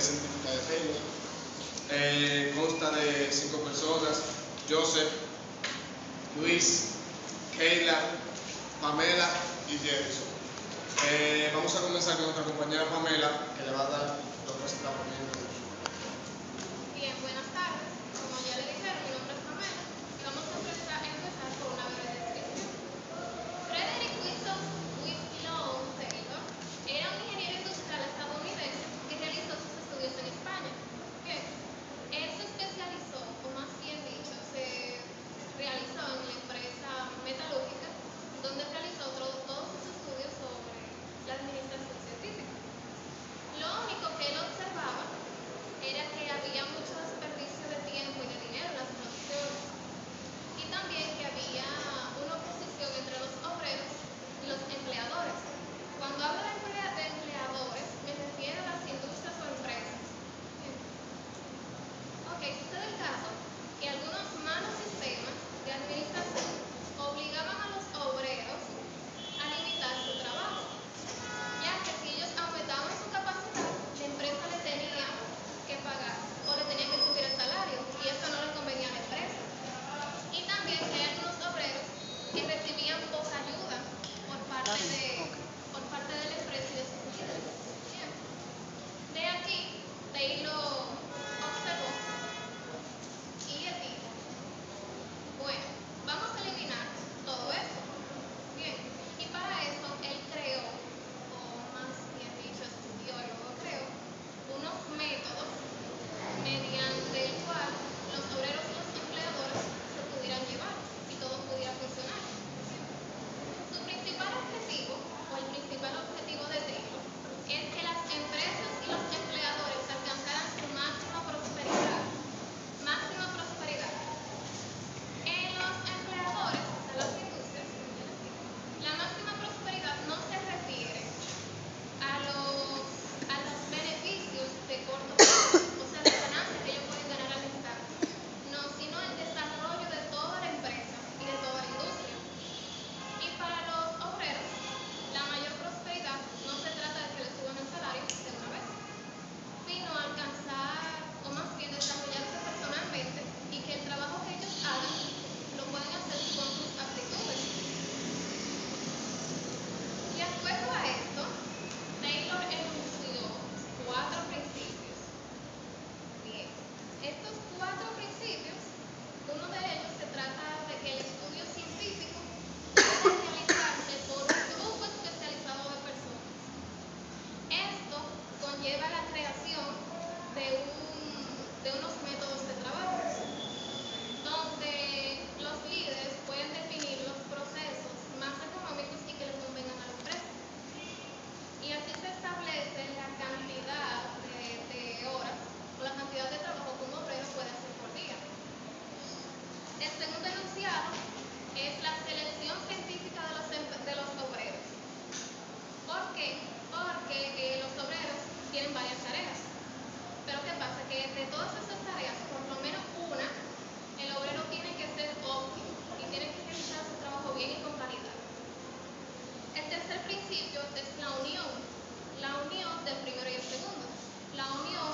científica de Taylor. Consta de 5 personas: Joseph, Luis, Keila, Pamela y Jefferson. Vamos a comenzar con nuestra compañera Pamela, que le va a dar los presentamientos. Bien, buenas tardes. Como ya le dijeron, mi nombre es Pamela y vamos a empezar con una breve descripción. Frederick Wilson Winslow Taylor era un ingeniero industrial estadounidense que realizó sus estudios en España. Bien, él se especializó, o más bien dicho, se realizó en la empresa metalúrgica, donde realizó todos sus estudios sobre la administración científica. Lo único que él observaba era que había mucho desperdicio de tiempo y de dinero en las producciones, y también que había una oposición entre los obreros y los empleadores. Cuando hablo de empleadores, me refiero a las industrias o empresas. Ok, sucede el caso que algunos malos sistemas de administración obligaban a los obreros a limitar su trabajo, ya que si ellos aumentaban su capacidad, la empresa le tenía que pagar o le tenía que subir el salario, y eso no le convenía a la empresa. Y también que hay algunos obreros que recibían poca ayuda por parte de la empresa y de sus líderes. Bien. De aquí, Taylor observó y él dijo: bueno, vamos a eliminar todo esto. Bien, y para eso él creó, o más bien dicho, estudió y luego creó unos métodos mediante el cual los obreros y los empleadores se pudieran llevar y todo pudiera funcionar. Su principal objetivo, o el principal objetivo de Taylor, es que las empresas y los empleadores alcanzaran su máxima prosperidad. Máxima prosperidad. En los empleadores, o sea, las industrias, la máxima prosperidad no se refiere a los beneficios de corto plazo, o sea, las ganancias que ellos pueden ganar al instante, no, sino el desarrollo de toda la empresa y de toda la industria. Y para los obreros, la mayor prosperidad no se trata de que les suban el salario de una vez, sino alcanzar, o más bien desarrollarse personalmente, y que el trabajo que ellos hagan lo pueden hacer con sus aptitudes. De acuerdo a esto, Taylor enunció 4 principios. Bien, estos 4 principios, uno de ellos se trata de que el estudio científico debe realizarse por un grupo especializado de personas. Esto conlleva la creación de unos métodos de trabajo, donde los líderes pueden definir los procesos más económicos y que les convengan a la empresa. Y así se establece la cantidad de horas o la cantidad de trabajo que un obrero puede hacer por día. El segundo enunciado es la selección científica de los obreros. ¿Por qué? Porque los obreros tienen varias tareas. Pero ¿qué pasa? Que de todas esas tareas, por lo menos una, el obrero tiene que ser óptimo y tiene que realizar su trabajo bien y con calidad. El tercer principio es la unión del primero y el segundo, la unión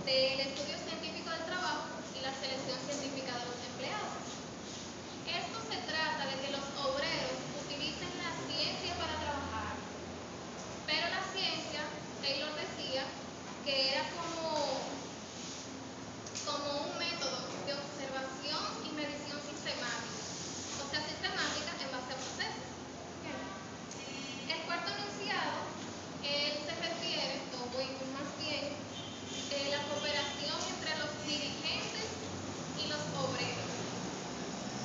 del estudio científico del trabajo y la selección científica de los empleados. Esto se trata de que los obreros utilicen la ciencia para trabajar, pero la ciencia, Taylor decía, que era como un método de observación y medición sistemática, o sea, sistemática en base a procesos. Bien. El cuarto enunciado, él se refiere, o más bien, la cooperación entre los dirigentes y los obreros.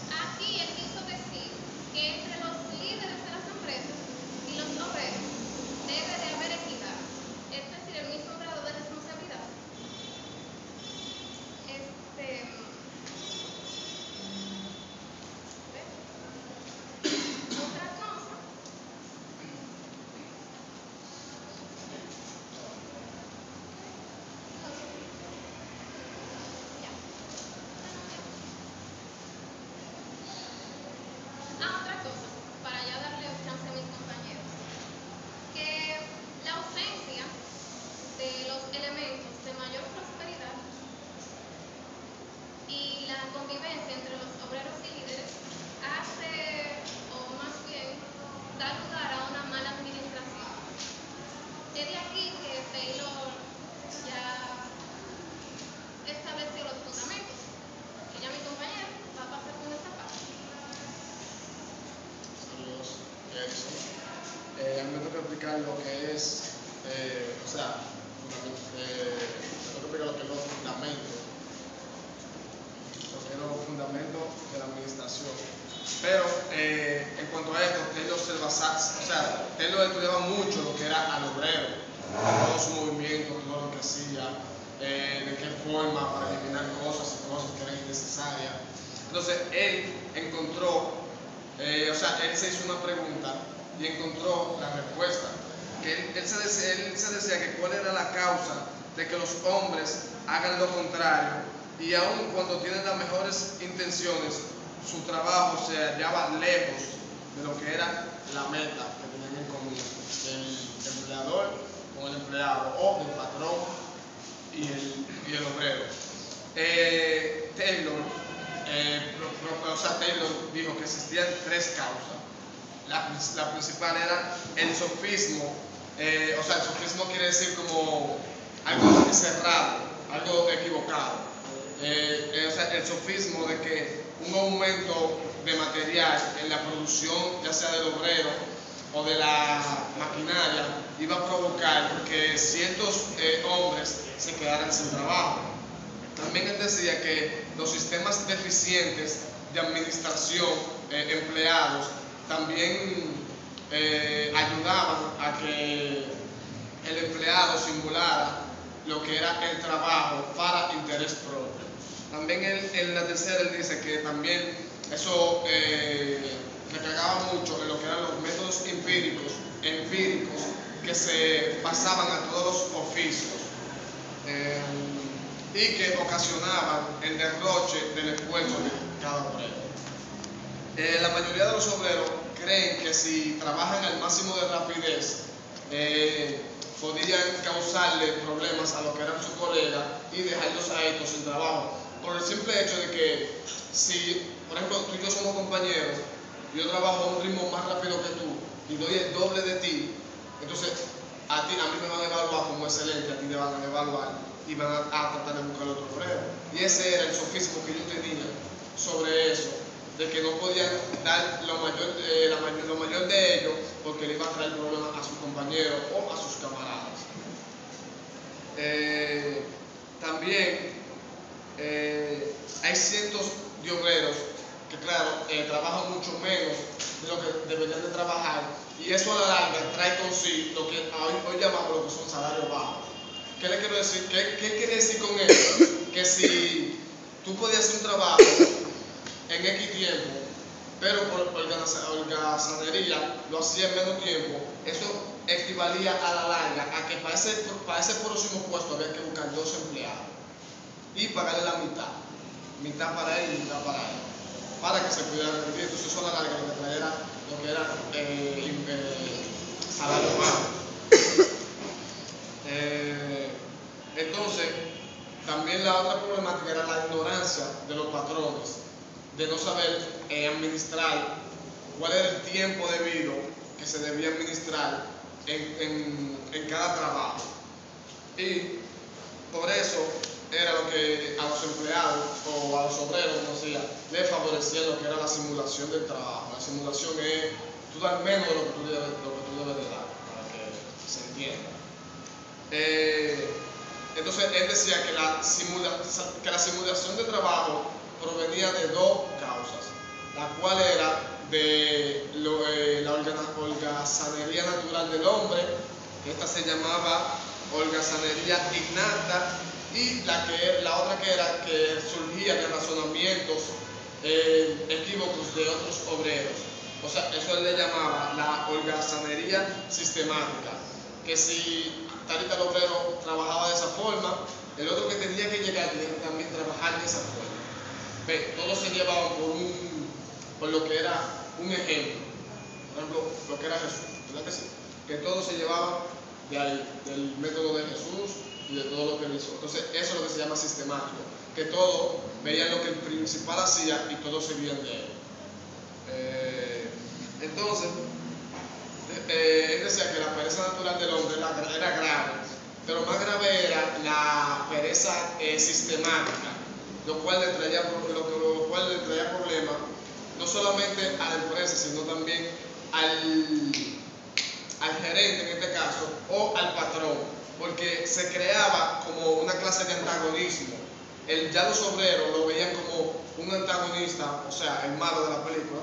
Aquí él quiso decir que Edison. A mí me toca explicar lo que es, me toca explicar lo que es los fundamentos de la administración. Pero en cuanto a esto, Taylor estudiaba mucho lo que era al obrero, todo su movimiento, todo lo que hacía, de qué forma para eliminar cosas y cosas que eran innecesarias. Entonces él encontró, él se hizo una pregunta y encontró la respuesta. Que él se decía que cuál era la causa de que los hombres hagan lo contrario, y aun cuando tienen las mejores intenciones, su trabajo se hallaba lejos de lo que era la meta que tenían en común el empleador con el empleado, o el patrón y el obrero. Taylor dijo que existían tres causas. La principal era el sofismo. El sofismo quiere decir como algo cerrado, algo equivocado. El sofismo de que un aumento de material en la producción, ya sea del obrero o de la maquinaria, iba a provocar que ciertos hombres se quedaran sin trabajo. También él decía que los sistemas deficientes de administración empleados también ayudaban a que el empleado simulara lo que era el trabajo para interés propio. También en la tercera él dice que también eso recargaba mucho en lo que eran los métodos empíricos que se pasaban a todos los oficios y que ocasionaban el derroche del esfuerzo de cada obrero. La mayoría de los obreros creen que si trabajan al máximo de rapidez podrían causarle problemas a lo que eran sus colegas y dejarlos a estos sin trabajo, por el simple hecho de que si, por ejemplo, tú y yo somos compañeros, yo trabajo a un ritmo más rápido que tú y doy el doble de ti, entonces a mí me van a evaluar como excelente, a ti te van a evaluar y van a tratar de buscar otro obrero. Y ese era el sofismo que yo tenía sobre eso, de que no podían dar lo mayor de ellos porque le iba a traer problemas a sus compañeros o a sus camaradas. También hay cientos de obreros que, claro, trabajan mucho menos de lo que deberían de trabajar, y eso a la larga trae consigo lo que hoy llamamos lo que son salarios bajos. ¿Qué le quiero decir? ¿Qué quiere decir con eso? Que si tú podías hacer un trabajo en X tiempo, pero por holgazanería lo hacía en menos tiempo, eso equivalía a la larga a que para ese próximo puesto había que buscar 2 empleados y pagarle la mitad para él y mitad para él, para que se pudiera rendir. Entonces eso a la larga lo que traía lo que era salario bajo. Entonces, también la otra problemática era la ignorancia de los patrones, de no saber administrar cuál era el tiempo debido que se debía administrar en cada trabajo. Y por eso era lo que a los empleados o a los obreros, como decía, les favorecía lo que era la simulación del trabajo. La simulación es tú dar menos de lo que tú debes de dar, para que se entienda. Entonces él decía que la simulación de trabajo provenía de 2 causas, la cual era de la holgazanería natural del hombre, que esta se llamaba holgazanería innata, y la otra que era que surgía de razonamientos equívocos de otros obreros. O sea, eso él le llamaba la holgazanería sistemática, que si tal y tal obrero trabajaba de esa forma, el otro que tenía que llegar tenía que también trabajar de esa forma. Todos se llevaban por lo que era un ejemplo. Por ejemplo, lo que era Jesús, ¿verdad que sí? Que todos se llevaban de ahí, del método de Jesús y de todo lo que él hizo. Entonces, eso es lo que se llama sistemático, que todos veían lo que el principal hacía y todos seguían de él. Entonces, él decía que la pereza natural del hombre era grave, pero más grave era la pereza sistemática, lo cual le traía problemas no solamente a la empresa, sino también al gerente en este caso o al patrón, porque se creaba como una clase de antagonismo. Ya los obreros lo veían como un antagonista, o sea, el malo de la película,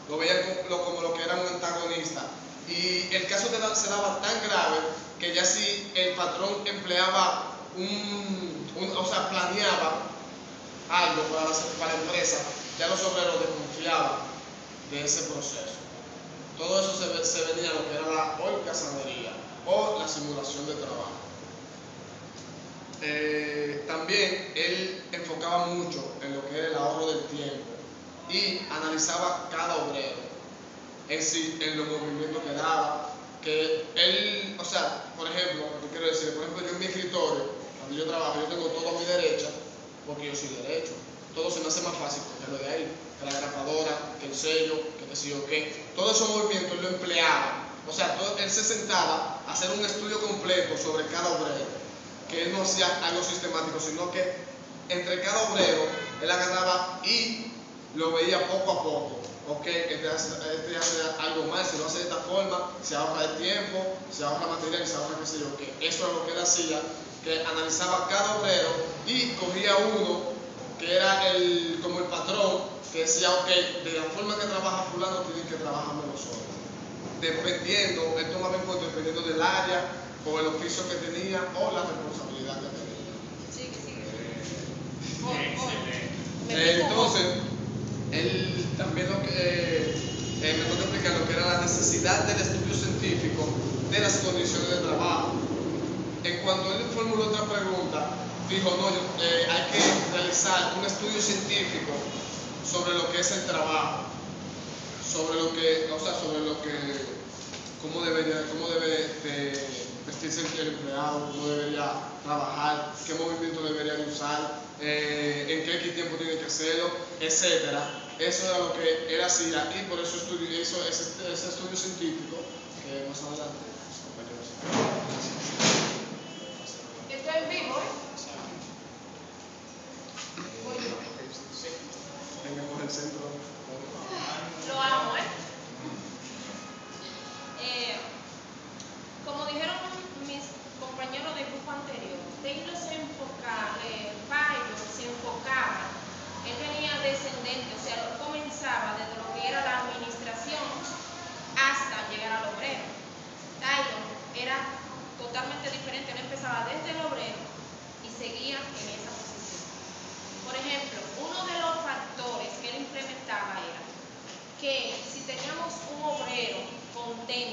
lo veían como lo que era un antagonista. Y el caso se daba tan grave que ya si el patrón empleaba o sea, planeaba algo para la empresa, ya los obreros desconfiaban de ese proceso. Todo eso se venía a lo que era la holgazanería o la simulación de trabajo. También él enfocaba mucho en lo que era el ahorro del tiempo y analizaba cada obrero en los movimientos que daba, que él, o sea, por ejemplo, lo que quiero decir, por ejemplo, yo en mi escritorio, cuando yo trabajo, yo tengo todo a mi derecha, porque yo soy derecho. Todo se me hace más fácil cogerlo de ahí, que la grapadora, que el sello, que qué sé yo qué. Todos esos movimientos él lo empleaba. O sea, él se sentaba a hacer un estudio completo sobre cada obrero, que él no hacía algo sistemático, sino que entre cada obrero él agarraba y lo veía poco a poco. Ok, este hace algo mal, si lo hace de esta forma, se ahorra el tiempo, se ahorra material, se ahorra qué sé yo qué. Eso es lo que él hacía, que analizaba cada obrero y cogía uno que era como el patrón, que decía, ok, de la forma que trabaja fulano, tienen que trabajar menos horas. Dependiendo, él tomaba en cuenta dependiendo del área, o el oficio que tenía, o la responsabilidad que tenía. Entonces, él también me toca explicar lo que era la necesidad del estudio científico de las condiciones de trabajo. En cuanto él formuló otra pregunta, dijo, no, hay que realizar un estudio científico sobre lo que es el trabajo, cómo debe de vestirse el empleado, cómo debería trabajar, qué movimiento debería usar, en qué tiempo tiene que hacerlo, etcétera. Eso era lo que él hacía y por eso hizo ese estudio científico que más adelante los compañeros. Esto es en vivo, ¿eh? Tengamos el centro. Lo amo, ¿eh? Como dijeron mis compañeros del grupo anterior, Taylor se enfocaba, él venía descendente, o sea, él comenzaba desde lo que era la administración hasta llegar al obrero. Taylor era totalmente diferente, él empezaba desde el obrero y seguía en esa posición. Por ejemplo, uno de los factores que él implementaba era que si teníamos un obrero contento,